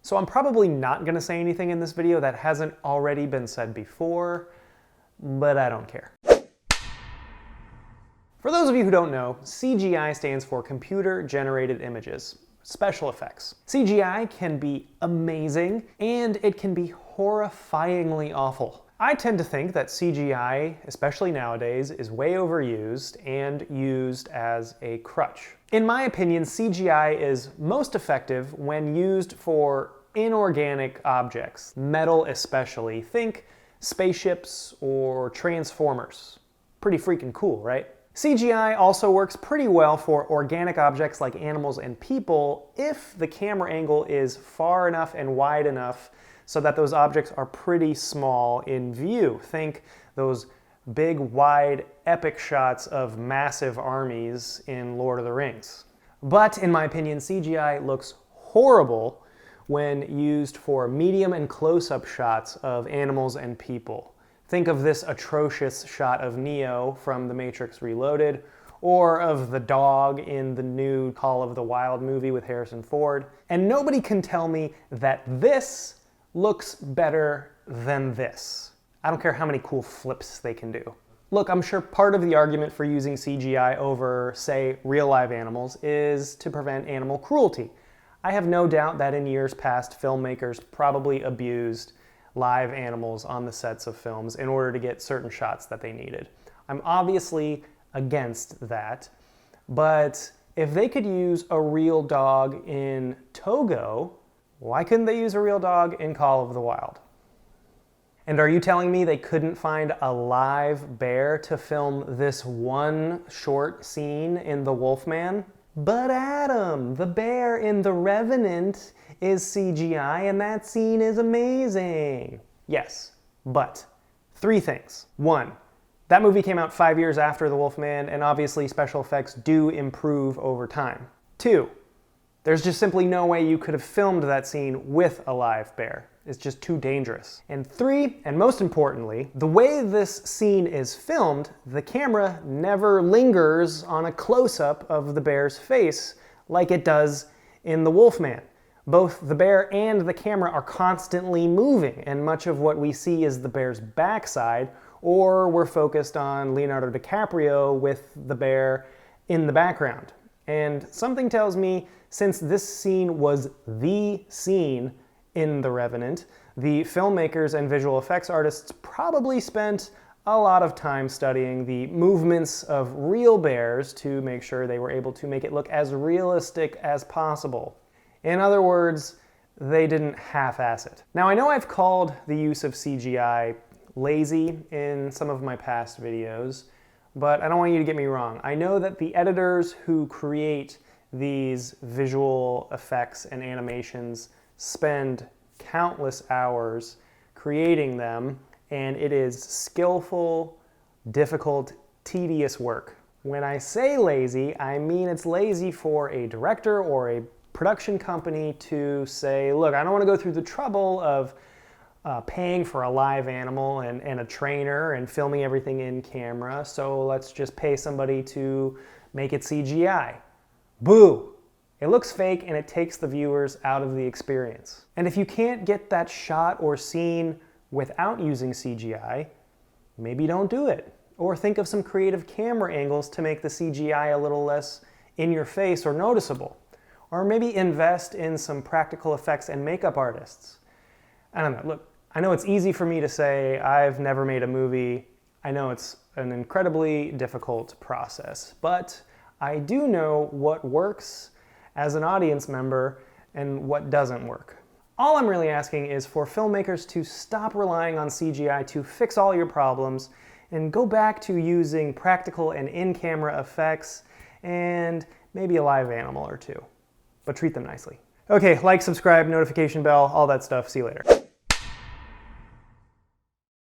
So I'm probably not going to say anything in this video that hasn't already been said before, but I don't care. For those of you who don't know, CGI stands for computer-generated images, special effects. CGI can be amazing, and it can be horrifyingly awful. I tend to think that CGI, especially nowadays, is way overused and used as a crutch. In my opinion, CGI is most effective when used for inorganic objects, metal especially. Think spaceships or transformers. Pretty freaking cool, right? CGI also works pretty well for organic objects like animals and people if the camera angle is far enough and wide enough so that those objects are pretty small in view. Think those big, wide, epic shots of massive armies in Lord of the Rings. But in my opinion, CGI looks horrible when used for medium and close-up shots of animals and people. Think of this atrocious shot of Neo from The Matrix Reloaded, or of the dog in the new Call of the Wild movie with Harrison Ford. And nobody can tell me that this looks better than this. I don't care how many cool flips they can do. Look, I'm sure part of the argument for using CGI over, say, real live animals is to prevent animal cruelty. I have no doubt that in years past, filmmakers probably abused live animals on the sets of films in order to get certain shots that they needed. I'm obviously against that, but if they could use a real dog in Togo, why couldn't they use a real dog in Call of the Wild? And are you telling me they couldn't find a live bear to film this one short scene in The Wolfman? But Adam, the bear in The Revenant is CGI and that scene is amazing. Yes, but 3 things. 1, that movie came out 5 years after The Wolfman, and obviously special effects do improve over time. 2, there's just simply no way you could have filmed that scene with a live bear. It's just too dangerous. And 3, and most importantly, the way this scene is filmed, the camera never lingers on a close-up of the bear's face like it does in The Wolfman. Both the bear and the camera are constantly moving, and much of what we see is the bear's backside, or we're focused on Leonardo DiCaprio with the bear in the background. And something tells me, since this scene was the scene in The Revenant, the filmmakers and visual effects artists probably spent a lot of time studying the movements of real bears to make sure they were able to make it look as realistic as possible. In other words, they didn't half-ass it. Now, I know I've called the use of CGI lazy in some of my past videos, but I don't want you to get me wrong. I know that the editors who create these visual effects and animations spend countless hours creating them, and it is skillful, difficult, tedious work. When I say lazy, I mean it's lazy for a director or a production company to say, look, I don't want to go through the trouble of paying for a live animal and a trainer and filming everything in camera, so let's just pay somebody to make it CGI. Boo! It looks fake and it takes the viewers out of the experience. And if you can't get that shot or scene without using CGI, maybe don't do it. Or think of some creative camera angles to make the CGI a little less in your face or noticeable. Or maybe invest in some practical effects and makeup artists. I don't know, look, I know it's easy for me to say I've never made a movie. I know it's an incredibly difficult process, but I do know what works as an audience member and what doesn't work. All I'm really asking is for filmmakers to stop relying on CGI to fix all your problems and go back to using practical and in-camera effects and maybe a live animal or two. But treat them nicely. Okay, like, subscribe, notification bell, all that stuff. See you later.